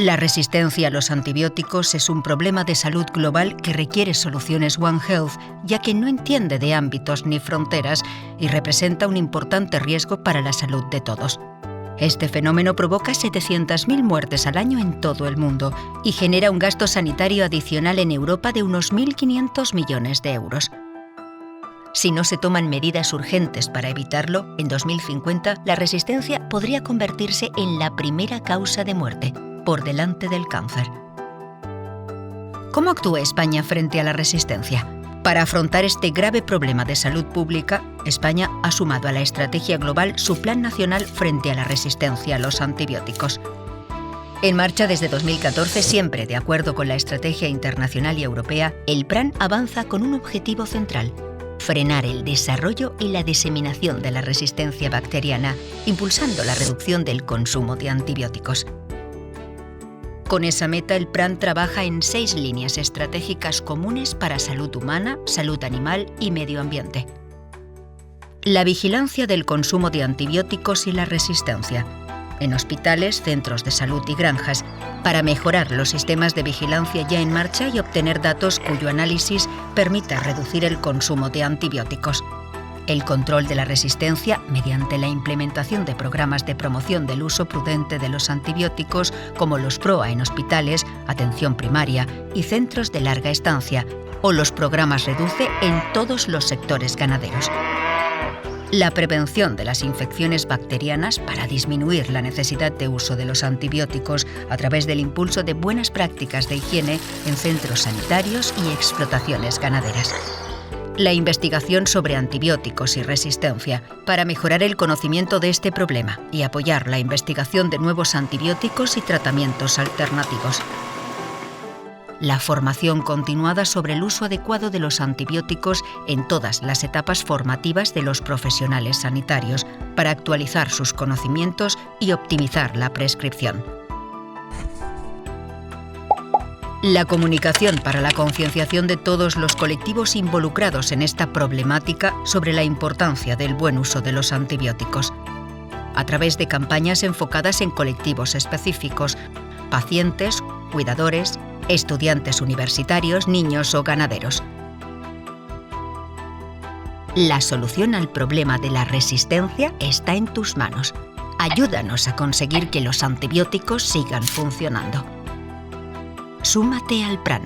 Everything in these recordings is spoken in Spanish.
La resistencia a los antibióticos es un problema de salud global que requiere soluciones One Health, ya que no entiende de ámbitos ni fronteras y representa un importante riesgo para la salud de todos. Este fenómeno provoca 700.000 muertes al año en todo el mundo y genera un gasto sanitario adicional en Europa de unos 1.500 millones de euros. Si no se toman medidas urgentes para evitarlo, en 2050 la resistencia podría convertirse en la primera causa de muerte, por delante del cáncer. ¿Cómo actúa España frente a la resistencia? Para afrontar este grave problema de salud pública, España ha sumado a la estrategia global su Plan Nacional frente a la resistencia a los antibióticos. En marcha desde 2014, siempre de acuerdo con la estrategia internacional y europea, el plan avanza con un objetivo central: frenar el desarrollo y la diseminación de la resistencia bacteriana, impulsando la reducción del consumo de antibióticos. Con esa meta, el plan trabaja en 6 líneas estratégicas comunes para salud humana, salud animal y medio ambiente. La vigilancia del consumo de antibióticos y la resistencia. En hospitales, centros de salud y granjas, para mejorar los sistemas de vigilancia ya en marcha y obtener datos cuyo análisis permita reducir el consumo de antibióticos. El control de la resistencia mediante la implementación de programas de promoción del uso prudente de los antibióticos como los PROA en hospitales, atención primaria y centros de larga estancia, o los programas REDUCE en todos los sectores ganaderos. La prevención de las infecciones bacterianas para disminuir la necesidad de uso de los antibióticos a través del impulso de buenas prácticas de higiene en centros sanitarios y explotaciones ganaderas. La investigación sobre antibióticos y resistencia para mejorar el conocimiento de este problema y apoyar la investigación de nuevos antibióticos y tratamientos alternativos. La formación continuada sobre el uso adecuado de los antibióticos en todas las etapas formativas de los profesionales sanitarios para actualizar sus conocimientos y optimizar la prescripción. La comunicación para la concienciación de todos los colectivos involucrados en esta problemática sobre la importancia del buen uso de los antibióticos, a través de campañas enfocadas en colectivos específicos: pacientes, cuidadores, estudiantes universitarios, niños o ganaderos. La solución al problema de la resistencia está en tus manos. Ayúdanos a conseguir que los antibióticos sigan funcionando. Súmate al plan.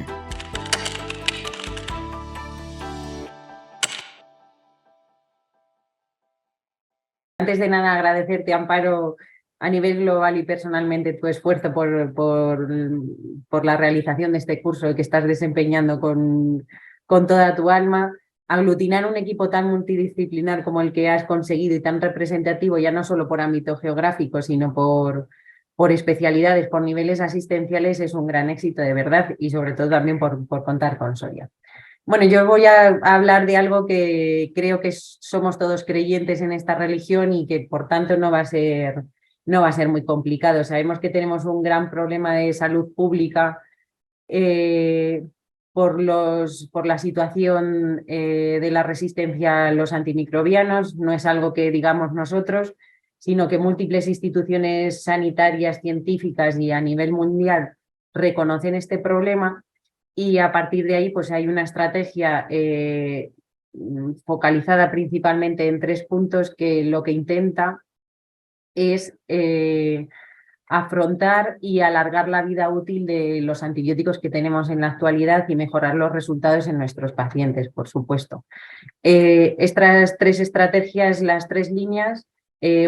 Antes de nada, agradecerte, Amparo, a nivel global y personalmente tu esfuerzo por la realización de este curso que estás desempeñando con toda tu alma. Aglutinar un equipo tan multidisciplinar como el que has conseguido y tan representativo, ya no solo por ámbito geográfico, sino por especialidades, por niveles asistenciales, es un gran éxito de verdad, y sobre todo también por contar con Soria. Bueno, yo voy a hablar de algo que creo que somos todos creyentes en esta religión y que por tanto no va a ser muy complicado. Sabemos que tenemos un gran problema de salud pública por la situación de la resistencia a los antimicrobianos. No es algo que digamos nosotros, sino que múltiples instituciones sanitarias, científicas y a nivel mundial reconocen este problema, y a partir de ahí pues hay una estrategia focalizada principalmente en 3 puntos que lo que intenta es afrontar y alargar la vida útil de los antibióticos que tenemos en la actualidad y mejorar los resultados en nuestros pacientes, por supuesto. Estas 3 estrategias, las 3 líneas,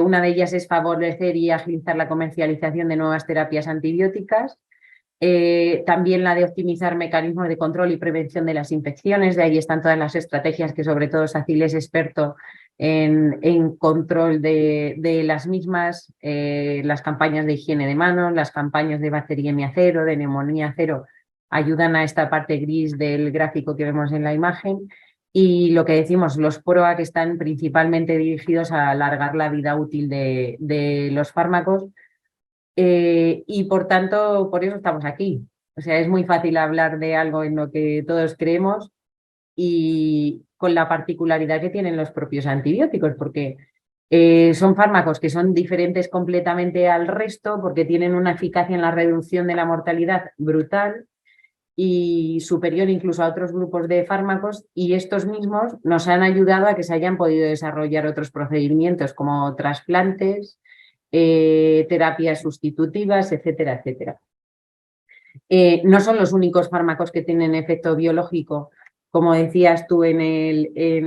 una de ellas es favorecer y agilizar la comercialización de nuevas terapias antibióticas. También la de optimizar mecanismos de control y prevención de las infecciones. De ahí están todas las estrategias que sobre todo Sacil es experto en control de las mismas, las campañas de higiene de manos, las campañas de bacteriemia cero, de neumonía cero, ayudan a esta parte gris del gráfico que vemos en la imagen. Y lo que decimos, los PROA, que están principalmente dirigidos a alargar la vida útil de los fármacos. Y por tanto, por eso estamos aquí. O sea, es muy fácil hablar de algo en lo que todos creemos y con la particularidad que tienen los propios antibióticos, porque Son fármacos que son diferentes completamente al resto porque tienen una eficacia en la reducción de la mortalidad brutal y superior incluso a otros grupos de fármacos, y estos mismos nos han ayudado a que se hayan podido desarrollar otros procedimientos como trasplantes, terapias sustitutivas, etcétera, etcétera. No son los únicos fármacos que tienen efecto biológico. Como decías tú hace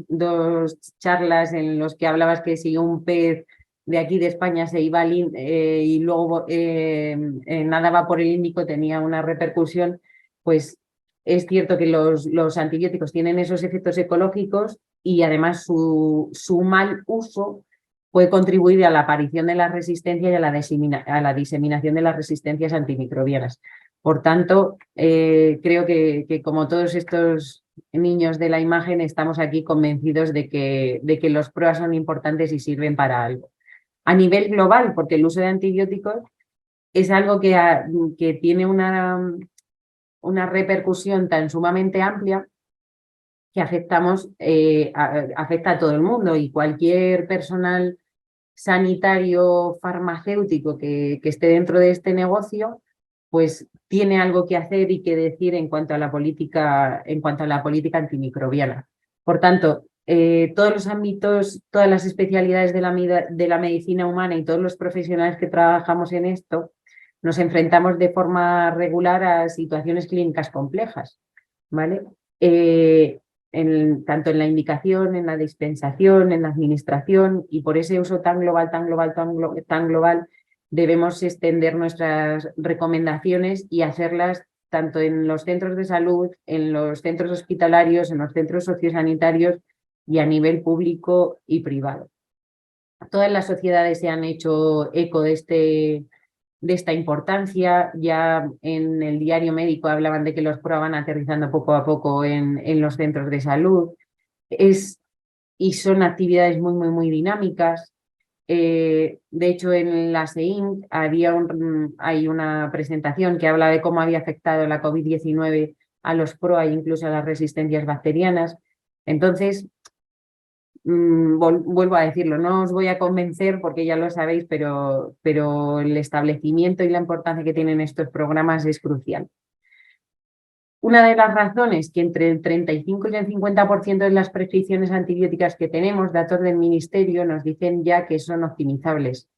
dos charlas en los que hablabas que si un pez de aquí de España se iba y luego nadaba por el Índico, tenía una repercusión, pues es cierto que los antibióticos tienen esos efectos ecológicos y además su mal uso puede contribuir a la aparición de la resistencia y a la diseminación de las resistencias antimicrobianas. Por tanto, creo que como todos estos niños de la imagen estamos aquí convencidos de que los PROA son importantes y sirven para algo. A nivel global, porque el uso de antibióticos es algo que tiene una repercusión tan sumamente amplia que afecta a todo el mundo, y cualquier personal sanitario farmacéutico que esté dentro de este negocio, pues tiene algo que hacer y que decir en cuanto a la política antimicrobiana. Por tanto, todos los ámbitos, todas las especialidades de la medicina humana y todos los profesionales que trabajamos en esto nos enfrentamos de forma regular a situaciones clínicas complejas, ¿vale? Tanto en la indicación, en la dispensación, en la administración, y por ese uso tan global, debemos extender nuestras recomendaciones y hacerlas tanto en los centros de salud, en los centros hospitalarios, en los centros sociosanitarios y a nivel público y privado. Todas las sociedades se han hecho eco de esta importancia. Ya en el diario médico hablaban de que los PROA van aterrizando poco a poco en los centros de salud. Y son actividades muy, muy, muy dinámicas. De hecho, en la SEIN hay una presentación que habla de cómo había afectado la COVID-19 a los PROA e incluso a las resistencias bacterianas. Entonces, vuelvo a decirlo, no os voy a convencer porque ya lo sabéis, pero el establecimiento y la importancia que tienen estos programas es crucial. Una de las razones que entre el 35 y el 50% de las prescripciones antibióticas que tenemos, datos del Ministerio, nos dicen ya que son optimizables.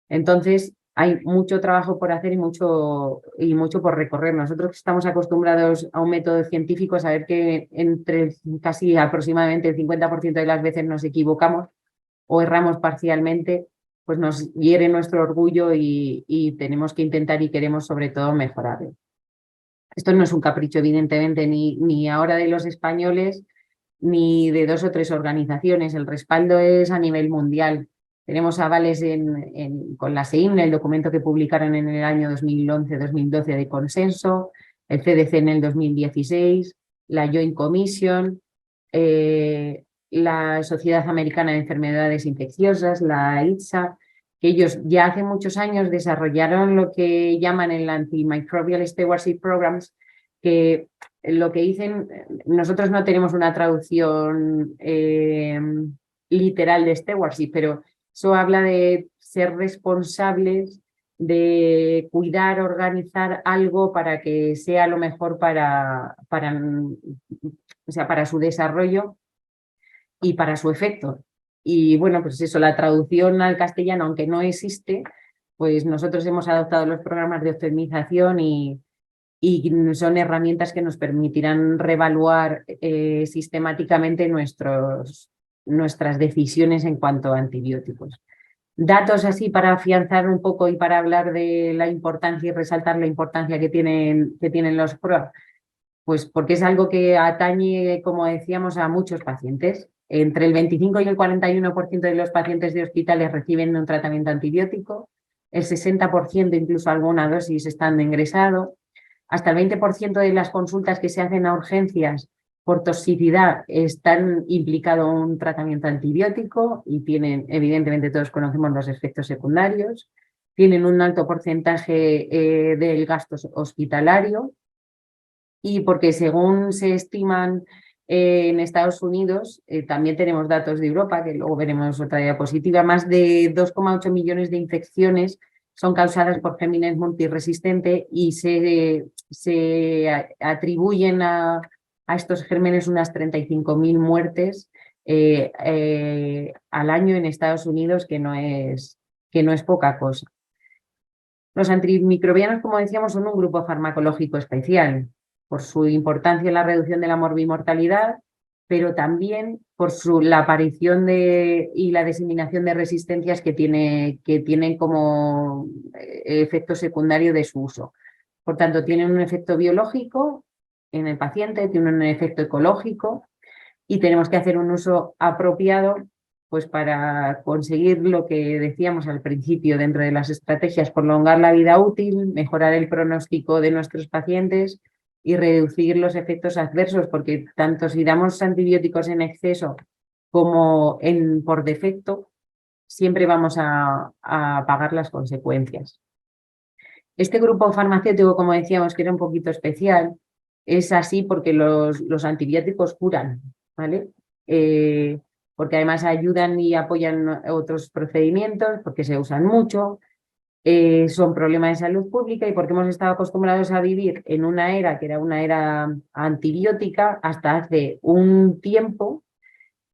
Entonces, hay mucho trabajo por hacer y mucho por recorrer. Nosotros estamos acostumbrados a un método científico, saber que entre casi aproximadamente el 50% de las veces nos equivocamos o erramos parcialmente, pues nos hiere nuestro orgullo y tenemos que intentar y queremos sobre todo mejorarlo. Esto no es un capricho, evidentemente, ni ahora de los españoles ni de 2 o 3 organizaciones. El respaldo es a nivel mundial. Tenemos avales con la SEIN, el documento que publicaron en el año 2011-2012 de consenso, el CDC en el 2016, la Joint Commission, la Sociedad Americana de Enfermedades Infecciosas, la ITSA, que ellos ya hace muchos años desarrollaron lo que llaman el Antimicrobial Stewardship Programs, que lo que dicen, nosotros no tenemos una traducción literal de stewardship, pero eso habla de ser responsables, de cuidar, organizar algo para que sea lo mejor para su desarrollo y para su efecto. Y bueno, pues eso, la traducción al castellano, aunque no existe, pues nosotros hemos adoptado los programas de optimización y son herramientas que nos permitirán reevaluar sistemáticamente nuestras decisiones en cuanto a antibióticos. Datos así para afianzar un poco y para hablar de la importancia y resaltar la importancia que tienen los PROA, pues porque es algo que atañe, como decíamos, a muchos pacientes. Entre el 25 y el 41% de los pacientes de hospitales reciben un tratamiento antibiótico, el 60% incluso alguna dosis están ingresados, hasta el 20% de las consultas que se hacen a urgencias por toxicidad están implicado un tratamiento antibiótico y tienen, evidentemente todos conocemos los efectos secundarios, tienen un alto porcentaje del gasto hospitalario, y porque según se estiman En Estados Unidos también tenemos datos de Europa, que luego veremos otra diapositiva, más de 2,8 millones de infecciones son causadas por gérmenes multiresistentes y se atribuyen a estos gérmenes unas 35.000 muertes al año en Estados Unidos, que no es poca cosa. Los antimicrobianos, como decíamos, son un grupo farmacológico especial por su importancia en la reducción de la morbimortalidad, pero también por la aparición y la diseminación de resistencias que tienen como efecto secundario de su uso. Por tanto, tienen un efecto biológico en el paciente, tienen un efecto ecológico y tenemos que hacer un uso apropiado pues para conseguir lo que decíamos al principio dentro de las estrategias, prolongar la vida útil, mejorar el pronóstico de nuestros pacientes y reducir los efectos adversos, porque tanto si damos antibióticos en exceso como por defecto, siempre vamos a pagar las consecuencias. Este grupo farmacéutico, como decíamos, que era un poquito especial, es así porque los antibióticos curan, ¿vale? Porque además ayudan y apoyan otros procedimientos, porque se usan mucho, son problemas de salud pública y porque hemos estado acostumbrados a vivir en una era que era una era antibiótica hasta hace un tiempo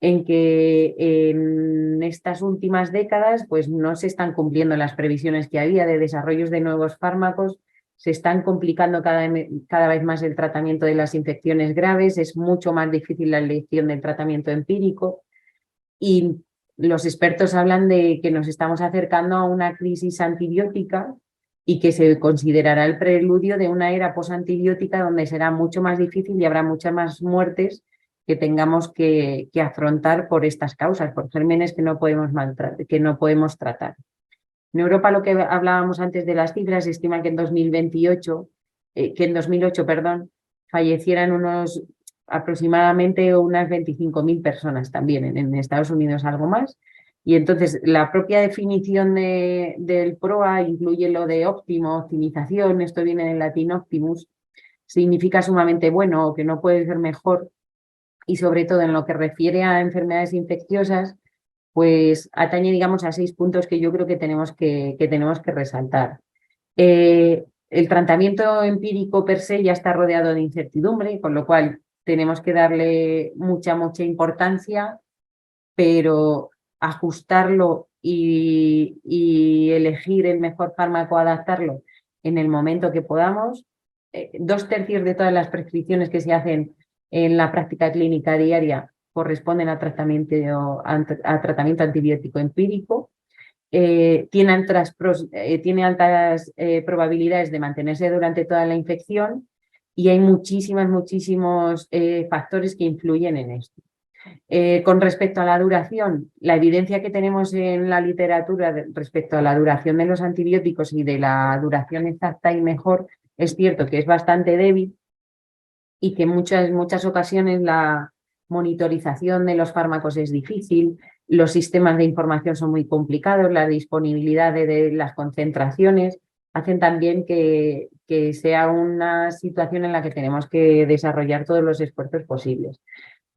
en que en estas últimas décadas pues no se están cumpliendo las previsiones que había de desarrollos de nuevos fármacos, se están complicando cada vez más el tratamiento de las infecciones graves, es mucho más difícil la elección del tratamiento empírico y los expertos hablan de que nos estamos acercando a una crisis antibiótica y que se considerará el preludio de una era posantibiótica donde será mucho más difícil y habrá muchas más muertes que tengamos que afrontar por estas causas, por gérmenes que no podemos tratar. En Europa, lo que hablábamos antes de las cifras, se estima que en 2008, perdón, fallecieran aproximadamente unas 25.000 personas también, en Estados Unidos algo más. Y entonces la propia definición del PROA incluye lo de óptimo, optimización, esto viene del latín optimus, significa sumamente bueno o que no puede ser mejor, y sobre todo en lo que refiere a enfermedades infecciosas, pues atañe, digamos, a 6 puntos que yo creo que tenemos que resaltar. El tratamiento empírico per se ya está rodeado de incertidumbre, con lo cual tenemos que darle mucha importancia, pero ajustarlo y elegir el mejor fármaco, adaptarlo en el momento que podamos. 2/3 de todas las prescripciones que se hacen en la práctica clínica diaria corresponden a tratamiento antibiótico empírico. Tiene altas probabilidades de mantenerse durante toda la infección y hay muchísimos factores que influyen en esto. Con respecto a la duración, la evidencia que tenemos en la literatura respecto a la duración de los antibióticos y de la duración exacta y mejor, es cierto que es bastante débil y que en muchas ocasiones la monitorización de los fármacos es difícil, los sistemas de información son muy complicados, la disponibilidad de las concentraciones hacen también que sea una situación en la que tenemos que desarrollar todos los esfuerzos posibles.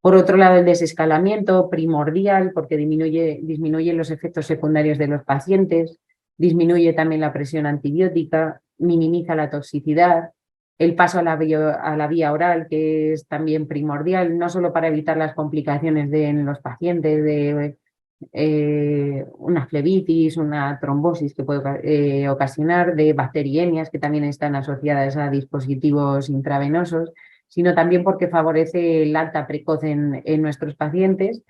Por otro lado, el desescalamiento primordial, porque disminuye los efectos secundarios de los pacientes, disminuye también la presión antibiótica, minimiza la toxicidad, el paso a la vía oral, que es también primordial, no solo para evitar las complicaciones en los pacientes de una flebitis, una trombosis que puede ocasionar, de bacteriemias que también están asociadas a dispositivos intravenosos, sino también porque favorece el alta precoz en nuestros pacientes.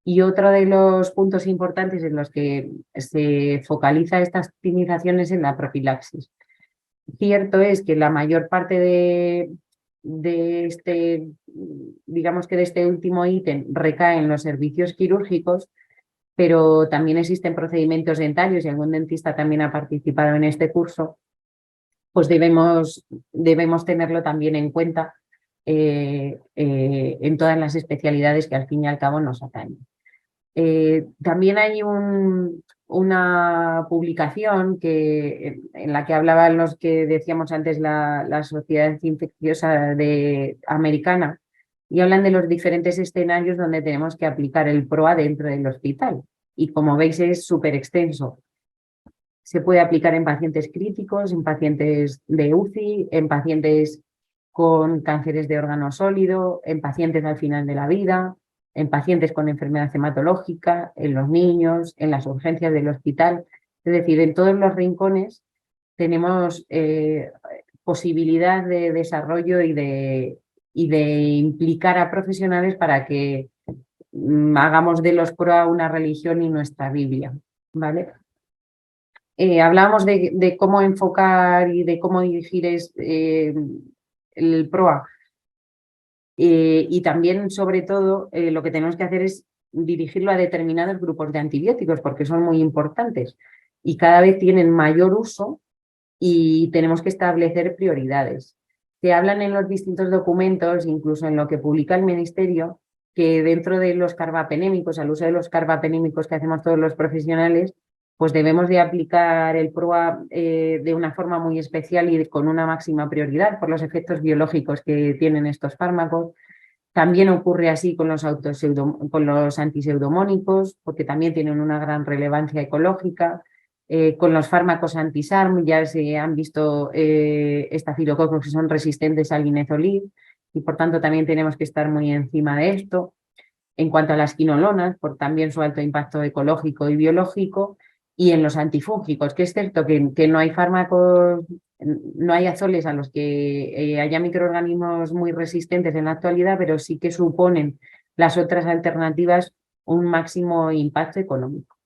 Y otro de los puntos importantes en los que se focaliza estas optimizaciones es en la profilaxis. Cierto es que la mayor parte de este último ítem recae en los servicios quirúrgicos, pero también existen procedimientos dentarios y algún dentista también ha participado en este curso, pues debemos tenerlo también en cuenta en todas las especialidades que al fin y al cabo nos atañen. También hay una publicación en la que hablaban los que decíamos antes, la Sociedad Infecciosa americana, y hablan de los diferentes escenarios donde tenemos que aplicar el PROA dentro del hospital. Y como veis es súper extenso. Se puede aplicar en pacientes críticos, en pacientes de UCI, en pacientes con cánceres de órgano sólido, en pacientes al final de la vida, en pacientes con enfermedad hematológica, en los niños, en las urgencias del hospital. Es decir, en todos los rincones tenemos posibilidad de desarrollo y de implicar a profesionales para que hagamos de los PROA una religión y nuestra Biblia, ¿vale? Hablábamos de cómo enfocar y de cómo dirigir el PROA. Y también, sobre todo, lo que tenemos que hacer es dirigirlo a determinados grupos de antibióticos porque son muy importantes y cada vez tienen mayor uso y tenemos que establecer prioridades. Se hablan en los distintos documentos, incluso en lo que publica el Ministerio, que dentro de los carbapenémicos, al uso de los carbapenémicos que hacemos todos los profesionales, pues debemos de aplicar el PROA de una forma muy especial y con una máxima prioridad por los efectos biológicos que tienen estos fármacos. También ocurre así con los antiseudomónicos, porque también tienen una gran relevancia ecológica. Con los fármacos anti-SARM ya se han visto estafilococos que son resistentes al linezolid y por tanto también tenemos que estar muy encima de esto. En cuanto a las quinolonas, por también su alto impacto ecológico y biológico, y en los antifúngicos, que es cierto que no hay fármacos, no hay azoles a los que haya microorganismos muy resistentes en la actualidad, pero sí que suponen las otras alternativas un máximo impacto económico.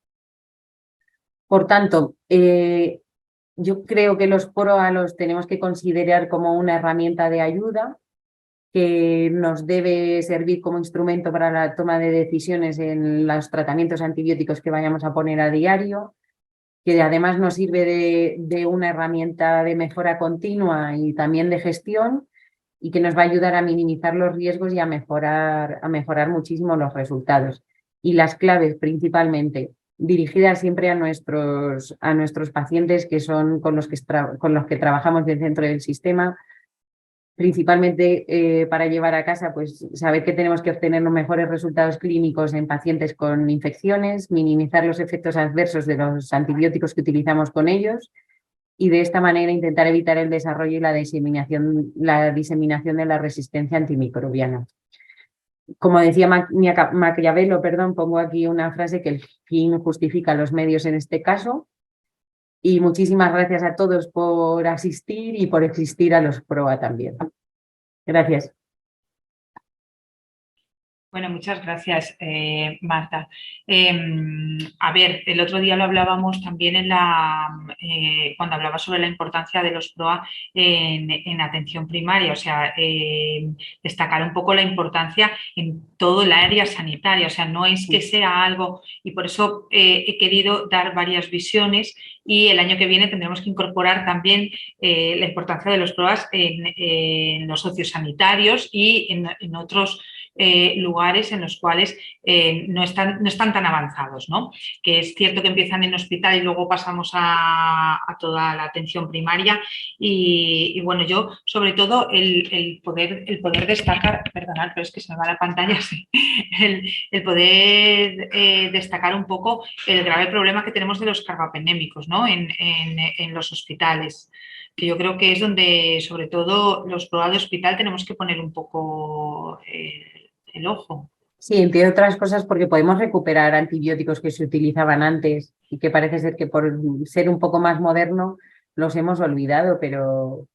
Por tanto, yo creo que los PROA los tenemos que considerar como una herramienta de ayuda que nos debe servir como instrumento para la toma de decisiones en los tratamientos antibióticos que vayamos a poner a diario, que además nos sirve de una herramienta de mejora continua y también de gestión y que nos va a ayudar a minimizar los riesgos y a mejorar muchísimo los resultados. Y las claves principalmente dirigidas siempre a nuestros pacientes que son con los que trabajamos dentro del sistema, principalmente para llevar a casa, pues saber que tenemos que obtener los mejores resultados clínicos en pacientes con infecciones, minimizar los efectos adversos de los antibióticos que utilizamos con ellos y de esta manera intentar evitar el desarrollo y la diseminación de la resistencia antimicrobiana. Como decía Maquiavelo, pongo aquí una frase que el fin justifica los medios en este caso. Y muchísimas gracias a todos por asistir y por existir a los PROA también. Gracias. Bueno, muchas gracias, Marta. A ver, el otro día lo hablábamos también cuando hablaba sobre la importancia de los PROA en atención primaria, o sea, destacar un poco la importancia en todo el área sanitaria, o sea, no es que sea algo, y por eso he querido dar varias visiones y el año que viene tendremos que incorporar también la importancia de los PROAs en los sociosanitarios y en otros lugares en los cuales no están tan avanzados, ¿no? Que es cierto que empiezan en hospital y luego pasamos a toda la atención primaria y bueno, yo sobre todo el poder destacar, perdonad, pero es que se me va la pantalla, sí, el poder destacar un poco el grave problema que tenemos de los carbapenémicos, ¿no? en los hospitales, que yo creo que es donde sobre todo los PROA de hospital tenemos que poner un poco el ojo. Sí, entre otras cosas porque podemos recuperar antibióticos que se utilizaban antes y que parece ser que por ser un poco más moderno los hemos olvidado, pero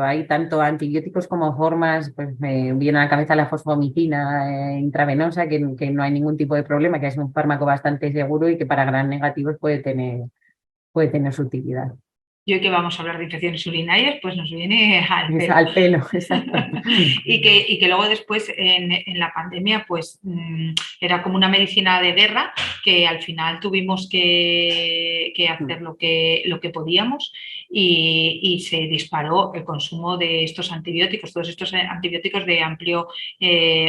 hay tanto antibióticos como formas, pues me viene a la cabeza la fosfomicina intravenosa, que no hay ningún tipo de problema, que es un fármaco bastante seguro y que para gran negativos puede tener su utilidad. Y hoy que vamos a hablar de infecciones urinarias, pues nos viene al pelo. Al pelo, exacto. y que luego después en la pandemia pues era como una medicina de guerra que al final tuvimos que hacer lo que podíamos y se disparó el consumo de estos antibióticos, todos estos antibióticos de amplio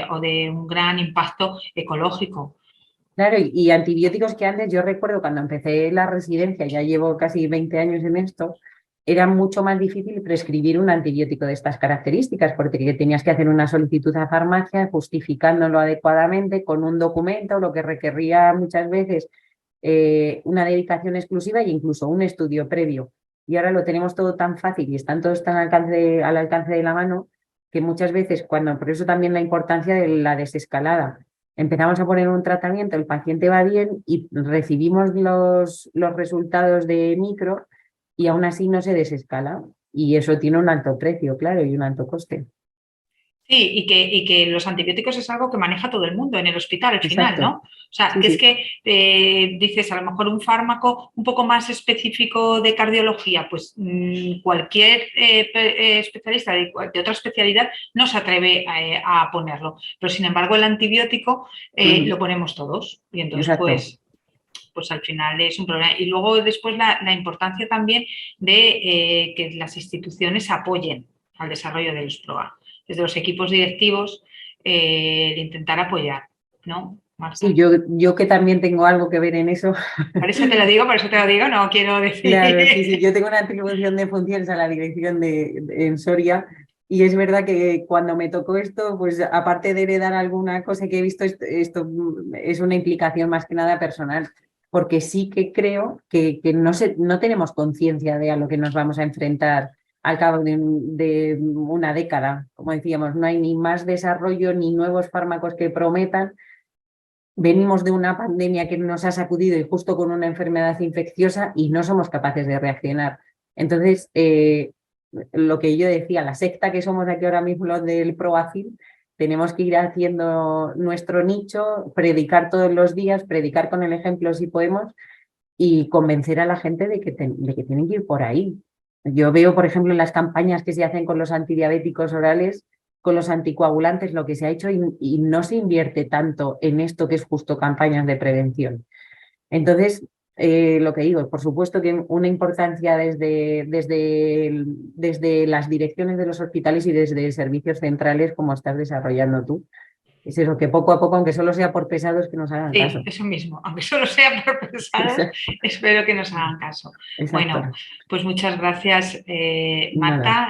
o de un gran impacto ecológico. Claro, y antibióticos que antes, yo recuerdo cuando empecé la residencia, ya llevo casi 20 años en esto, era mucho más difícil prescribir un antibiótico de estas características, porque tenías que hacer una solicitud a farmacia justificándolo adecuadamente con un documento, lo que requería muchas veces una dedicación exclusiva e incluso un estudio previo. Y ahora lo tenemos todo tan fácil y están todos tan al alcance de la mano que muchas veces, por eso también la importancia de la desescalada. Empezamos a poner un tratamiento, el paciente va bien y recibimos los resultados de micro y aún así no se desescala. Y eso tiene un alto precio, claro, y un alto coste. Sí, y que los antibióticos es algo que maneja todo el mundo en el hospital al final, Exacto. ¿no? O sea, Sí, que sí. es que dices, a lo mejor un fármaco un poco más específico de cardiología, pues cualquier especialista de otra especialidad no se atreve a ponerlo. Pero sin embargo, el antibiótico lo ponemos todos. Y entonces, Exacto. pues al final es un problema. Y luego después la importancia también de que las instituciones apoyen al desarrollo de los PROA. Desde los equipos directivos, de intentar apoyar, ¿no, Marta? Sí, yo que también tengo algo que ver en eso. Por eso te lo digo, no quiero decir. Claro, sí, yo tengo una atribución de funciones a la dirección en Soria y es verdad que cuando me tocó esto, pues aparte de heredar alguna cosa que he visto, esto es una implicación más que nada personal, porque sí que creo que no tenemos conciencia de a lo que nos vamos a enfrentar al cabo de una década. Como decíamos, no hay ni más desarrollo ni nuevos fármacos que prometan. Venimos de una pandemia que nos ha sacudido y justo con una enfermedad infecciosa y no somos capaces de reaccionar. Entonces, lo que yo decía, la secta que somos aquí ahora mismo, los del Proacil, tenemos que ir haciendo nuestro nicho, predicar todos los días, predicar con el ejemplo si podemos y convencer a la gente de que tienen que ir por ahí. Yo veo, por ejemplo, en las campañas que se hacen con los antidiabéticos orales, con los anticoagulantes, lo que se ha hecho y no se invierte tanto en esto que es justo campañas de prevención. Entonces, lo que digo, por supuesto que una importancia desde las direcciones de los hospitales y desde servicios centrales como estás desarrollando tú. Es eso, que poco a poco, aunque solo sea por pesados, que nos hagan caso. Sí, eso mismo, aunque solo sea por pesados, espero que nos hagan caso. Exacto. Bueno, pues muchas gracias, Nada. Marta.